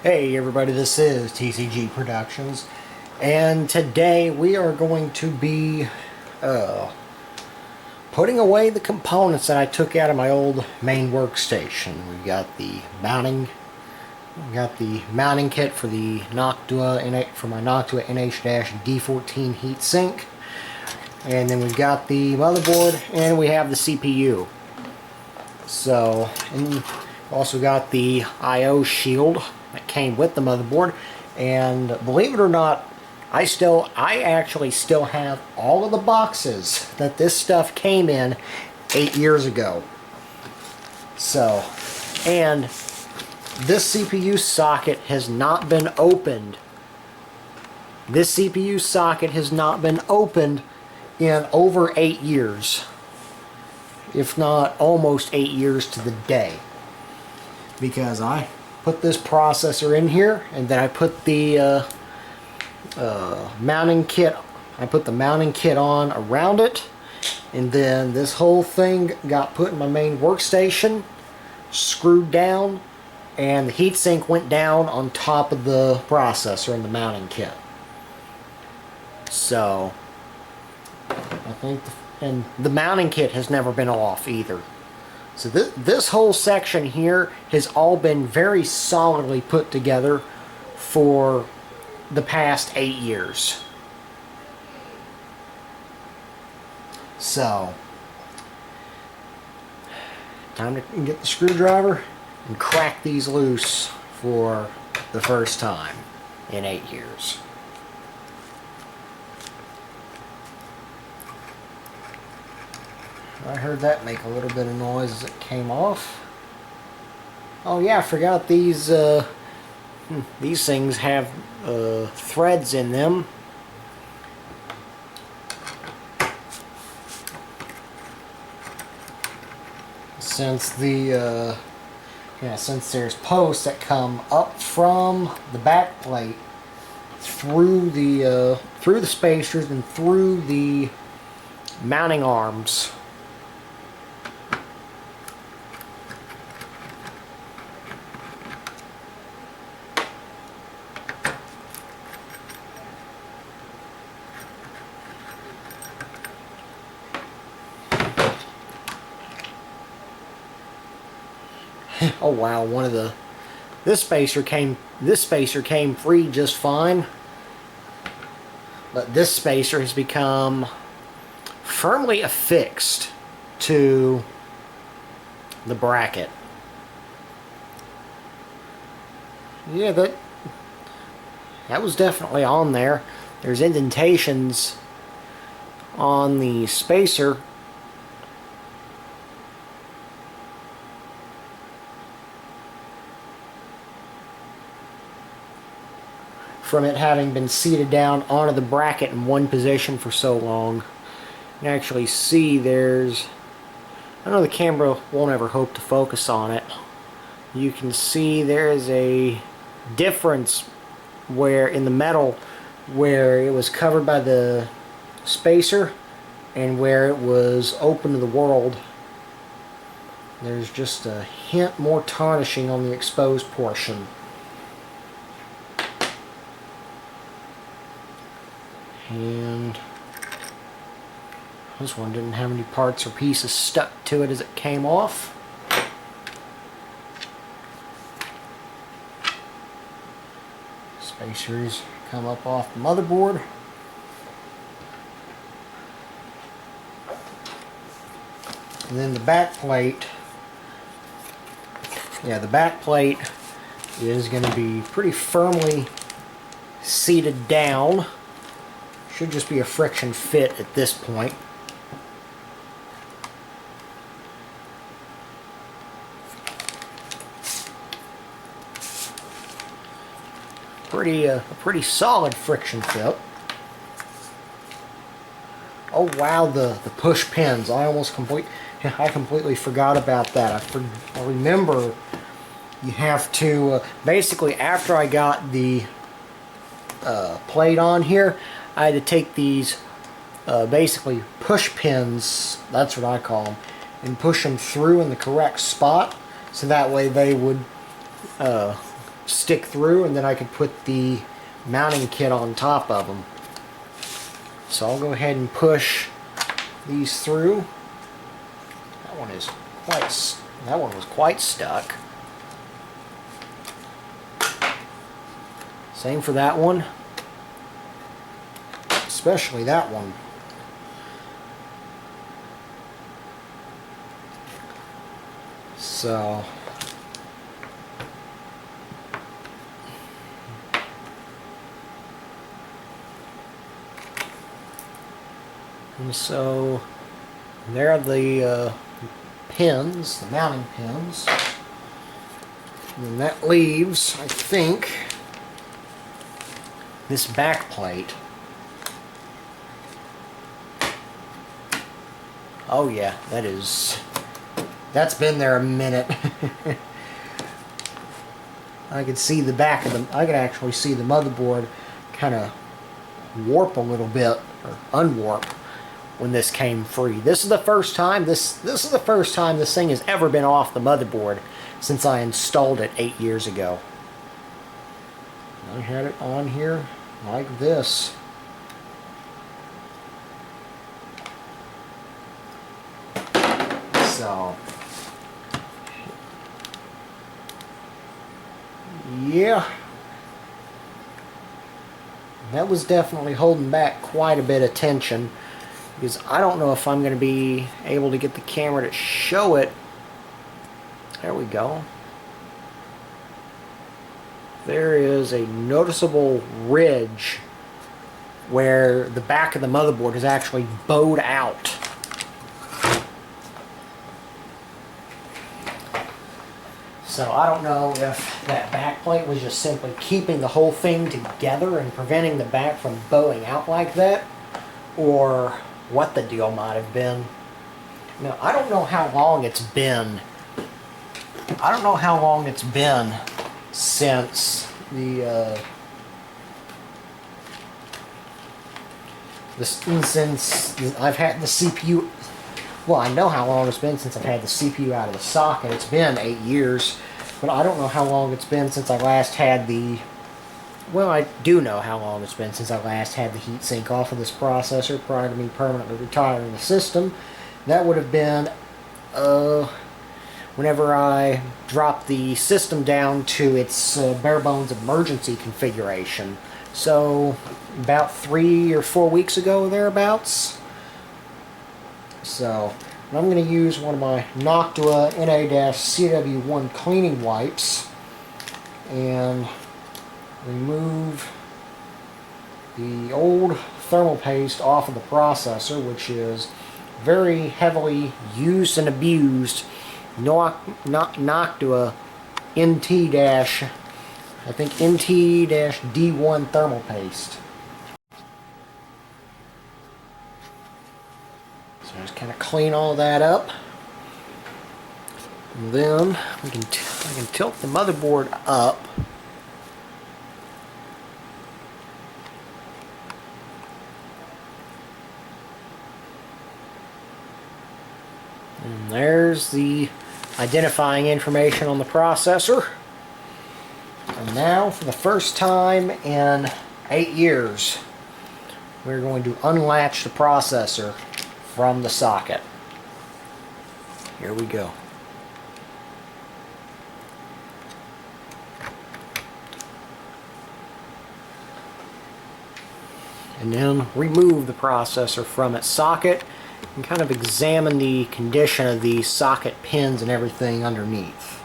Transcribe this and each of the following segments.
Hey everybody, this is TCG Productions, and today we are going to be putting away the components that I took out of my old main workstation. We got the mounting kit for the Noctua for my Noctua NH-D14 heatsink, and then we've got the motherboard, and we have the CPU. So, and we've also got the I/O shield that came with the motherboard, and believe it or not, I actually still have all of the boxes that this stuff came in 8 years ago. So, and this CPU socket has not been opened. This CPU socket has not been opened in over 8 years, if not almost 8 years to the day, because I put this processor in here, and then I put the mounting kit. I put the mounting kit on around it, and then this whole thing got put in my main workstation, screwed down, and the heatsink went down on top of the processor and the mounting kit. So I think, and the mounting kit has never been off either. So this whole section here has all been very solidly put together for the past 8 years. So, time to get the screwdriver and crack these loose for the first time in 8 years. I heard that make a little bit of noise as it came off. Oh yeah, I forgot these things have threads in them. Since since there's posts that come up from the back plate through the spacers and through the mounting arms. Oh wow, this spacer came free just fine, but this spacer has become firmly affixed to the bracket. Yeah, that was definitely on there. There's indentations on the spacer from it having been seated down onto the bracket in one position for so long. You can actually see I know the camera won't ever hope to focus on it. You can see there is a difference where in the metal where it was covered by the spacer and where it was open to the world. There's just a hint more tarnishing on the exposed portion. And this one didn't have any parts or pieces stuck to it as it came off. Spacers come up off the motherboard. And then the back plate, yeah, the back plate is going to be pretty firmly seated down. Should just be a friction fit at this point. A pretty solid friction fit. Oh wow, the push pins! I completely forgot about that. I remember you have to basically, after I got the plate on here, I had to take these basically push pins, that's what I call them, and push them through in the correct spot, so that way they would stick through, and then I could put the mounting kit on top of them. So I'll go ahead and push these through. That one was quite stuck. Same for that one. Especially that one. So and so there are the pins, the mounting pins. And that leaves, I think, this back plate. Oh yeah, that's been there a minute. I could see the back of them. I could actually see the motherboard kind of warp a little bit, or unwarp, when this came free. This is the first time this thing has ever been off the motherboard since I installed it 8 years ago. I had it on here like this. So yeah, that was definitely holding back quite a bit of tension, because I don't know if I'm going to be able to get the camera to show it. There we go. There is a noticeable ridge where the back of the motherboard is actually bowed out. So I don't know if that back plate was just simply keeping the whole thing together and preventing the back from bowing out like that, or what the deal might have been. Now, I don't know how long it's been. I don't know how long it's been since since I've had the CPU. Well, I know how long it's been since I've had the CPU out of the socket. It's been 8 years, but I don't know how long it's been since I last had the... Well, I do know how long it's been since I last had the heatsink off of this processor prior to me permanently retiring the system. That would have been whenever I dropped the system down to its bare bones emergency configuration. So, about 3 or 4 weeks ago, thereabouts. So, I'm going to use one of my Noctua NA-CW1 cleaning wipes and remove the old thermal paste off of the processor, which is very heavily used and abused Noctua NT-D1 thermal paste. So just kind of clean all that up, and then I can tilt the motherboard up. And there's the identifying information on the processor. And now, for the first time in 8 years, we're going to unlatch the processor from the socket. Here we go. And then remove the processor from its socket and kind of examine the condition of the socket pins and everything underneath.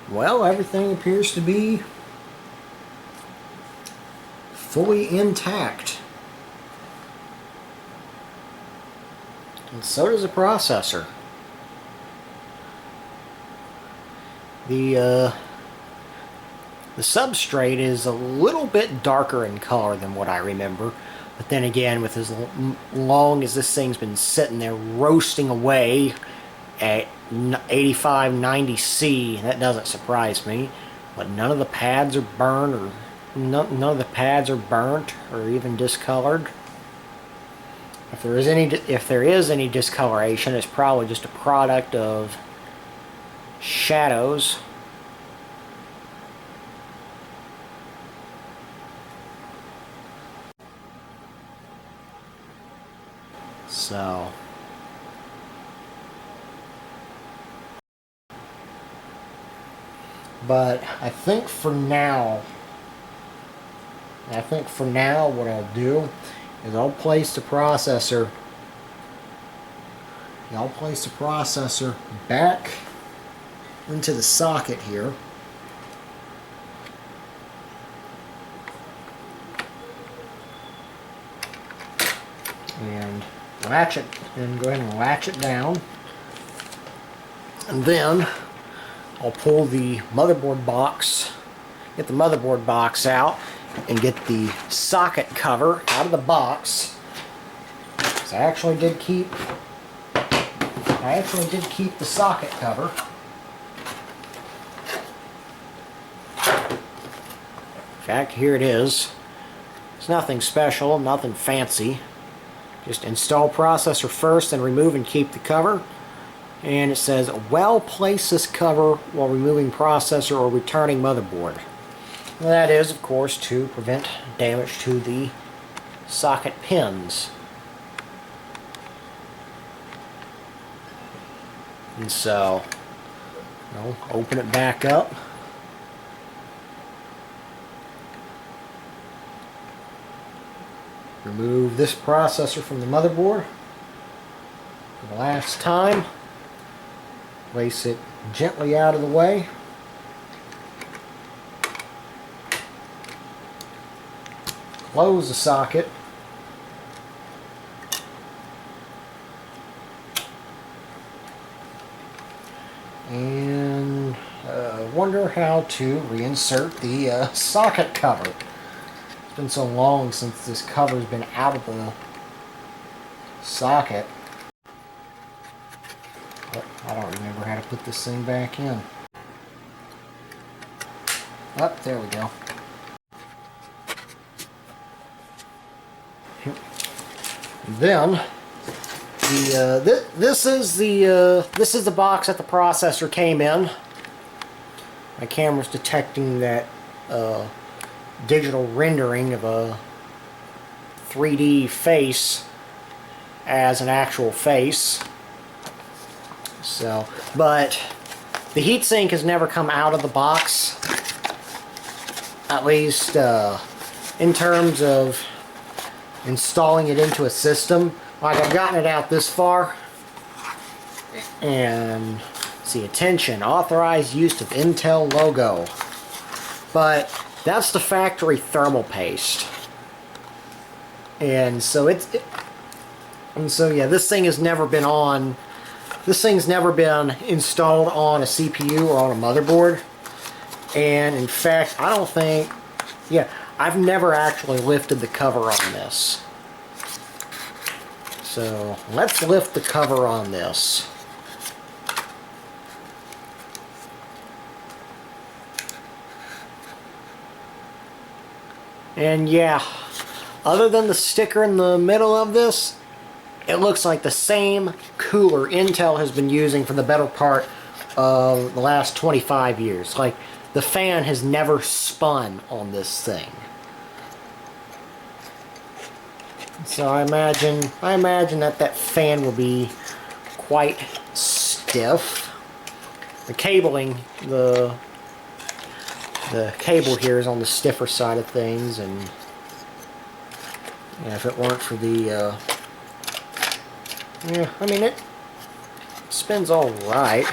Well, everything appears to be fully intact. And so does the processor. The substrate is a little bit darker in color than what I remember, but then again, with as long as this thing's been sitting there roasting away at 85-90C, that doesn't surprise me. But none of the pads are burned, or none of the pads are burnt or even discolored. If there is any discoloration, it's probably just a product of shadows. So, but I think for now what I'll do is I'll place the processor back into the socket here. And latch it, and go ahead and latch it down. And then I'll pull the motherboard box, get the motherboard box out, and get the socket cover out of the box. So I actually did keep the socket cover. In fact, here it is. It's nothing special, nothing fancy. Just install processor first and remove and keep the cover. And it says, well, place this cover while removing processor or returning motherboard. And that is, of course, to prevent damage to the socket pins. And so, open it back up. Remove this processor from the motherboard for the last time. Place it gently out of the way. Close the socket. And wonder how to reinsert the socket cover. It's been so long since this cover's been out of the socket. But I don't remember how to put this thing back in. Oh, there we go. Then this is the box that the processor came in. My camera's detecting that digital rendering of a 3D face as an actual face. So, but the heatsink has never come out of the box, at least in terms of installing it into a system. Like, I've gotten it out this far, and see, attention, authorized use of Intel logo, but that's the factory thermal paste. And so yeah, this thing has never been on. This thing's never been installed on a CPU or on a motherboard. And in fact, I don't think, yeah, I've never actually lifted the cover on this. So let's lift the cover on this. And yeah, other than the sticker in the middle of this, it looks like the same cooler Intel has been using for the better part of the last 25 years. Like, the fan has never spun on this thing. So I imagine that fan will be quite stiff. The cabling, the cable here is on the stiffer side of things, and yeah, if it weren't for the yeah, I mean, it spins all right.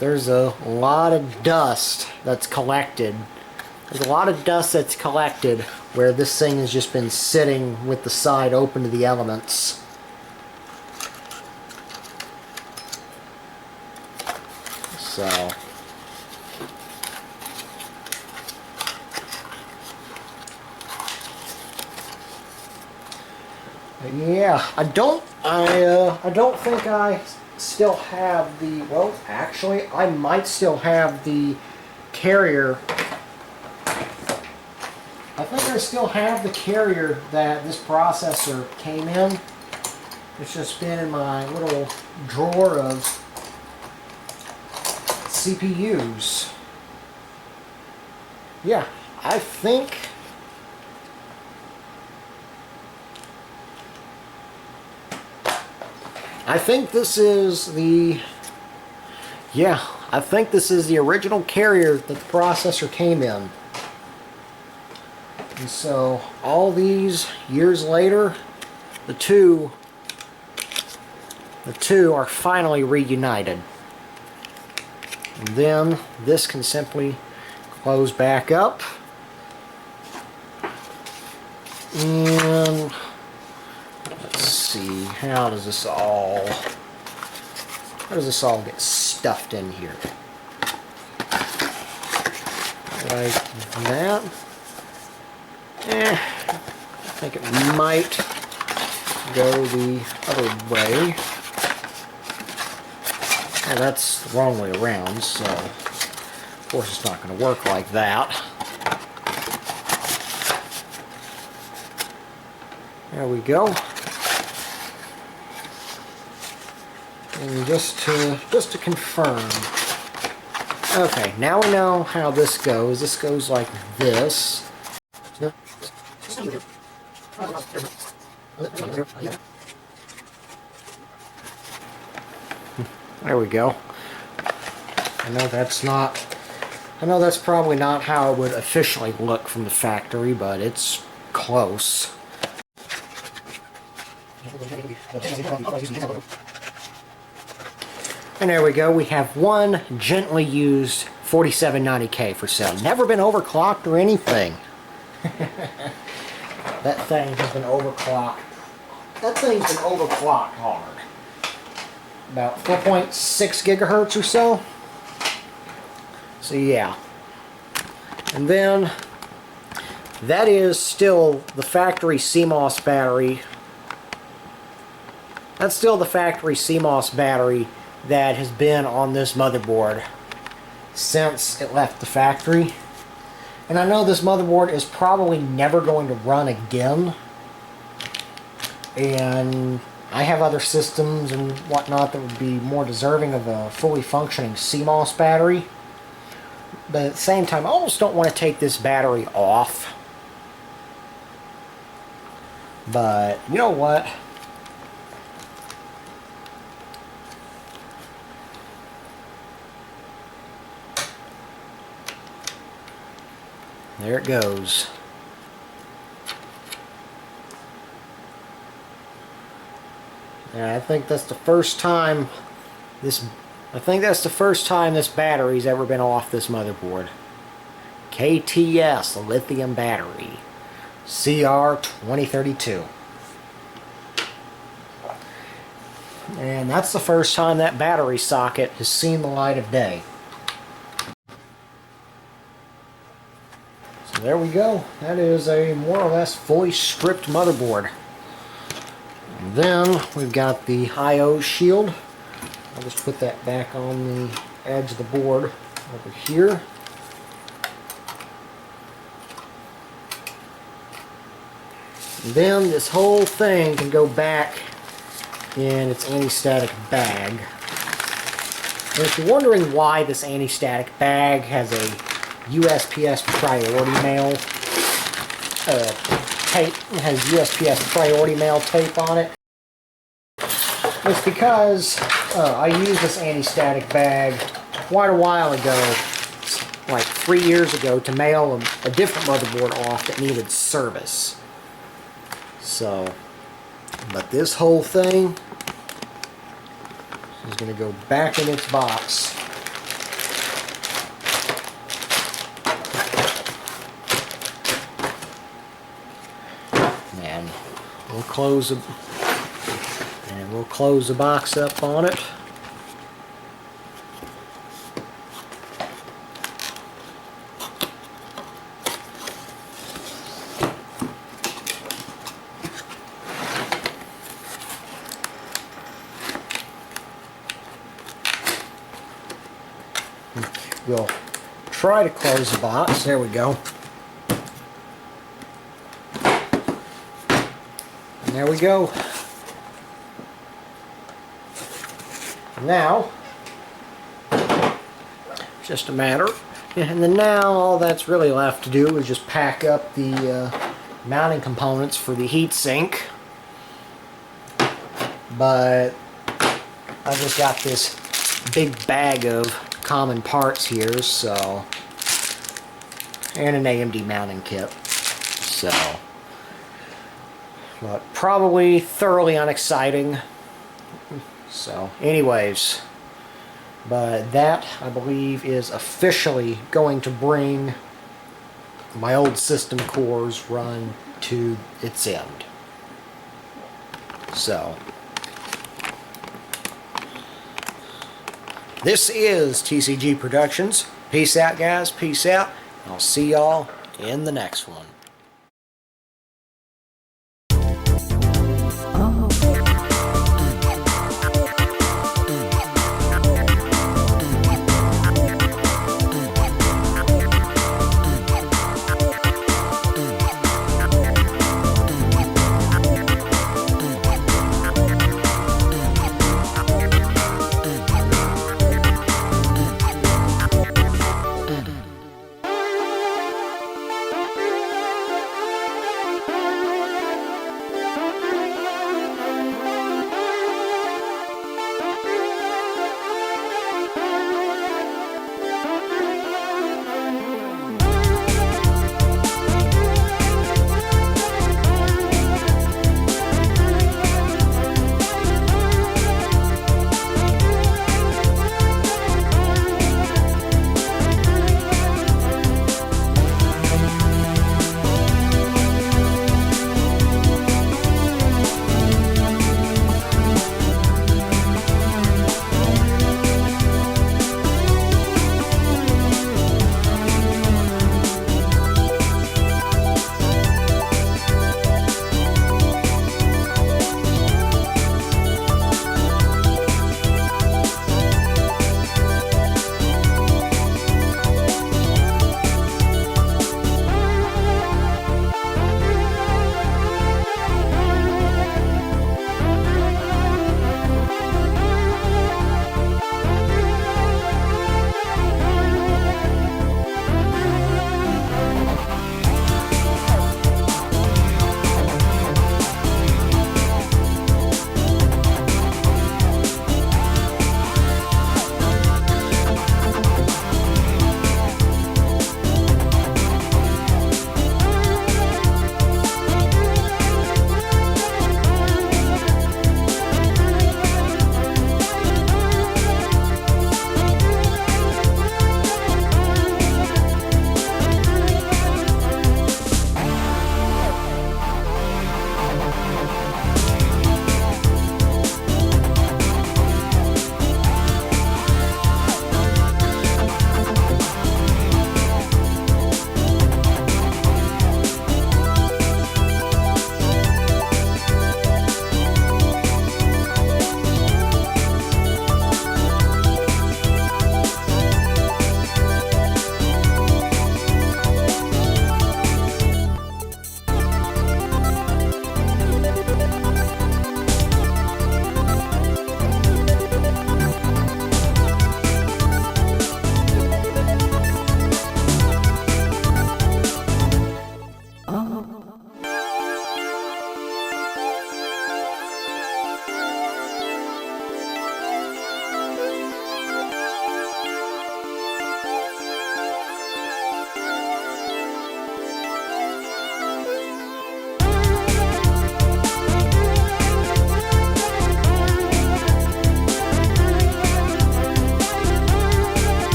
There's a lot of dust that's collected. There's a lot of dust that's collected where this thing has just been sitting with the side open to the elements. So yeah, I don't think I still have the, well, actually I might still have the carrier I think I still have the carrier that this processor came in. It's just been in my little drawer of CPUs. Yeah, I think this is the, yeah, I think this is the original carrier that the processor came in. And so all these years later, the two are finally reunited. And then this can simply close back up. And let's see, how does this all get stuffed in here? Like that. I think it might go the other way. And that's the wrong way around, so of course it's not going to work like that. There we go. And just to confirm. Okay, now we know how this goes. This goes like this. There we go. I know that's probably not how it would officially look from the factory, but it's close. And there we go. We have one gently used 4790K for sale. Never been overclocked or anything. That thing has been overclocked. That thing's been overclocked hard. About 4.6 gigahertz or so. So yeah. And then that is still the factory CMOS battery. That's still the factory CMOS battery that has been on this motherboard since it left the factory. And I know this motherboard is probably never going to run again. And I have other systems and whatnot that would be more deserving of a fully functioning CMOS battery. But at the same time, I almost don't want to take this battery off. But you know what? There it goes. And I think that's the first time this battery's ever been off this motherboard. KTS, a lithium battery. CR2032. And that's the first time that battery socket has seen the light of day. So there we go. That is a more or less fully stripped motherboard. And then we've got the I/O shield. I'll just put that back on the edge of the board over here. And then this whole thing can go back in its anti-static bag. And if you're wondering why this anti-static bag has a USPS priority mail tape, it has USPS priority mail tape on it, it's because I used this anti-static bag quite a while ago, like 3 years ago, to mail a different motherboard off that needed service. So, but this whole thing is going to go back in its box. And we'll close the box up on it. We'll try to close the box. There we go. there we go. Now, just a matter, and then now all that's really left to do is just pack up the mounting components for the heatsink. But I've just got this big bag of common parts here, so, and an AMD mounting kit, so, but probably thoroughly unexciting. So anyways, but that I believe is officially going to bring my old system core's run to its end. So this is TCG Productions. Peace out, guys. Peace out. I'll see y'all in the next one.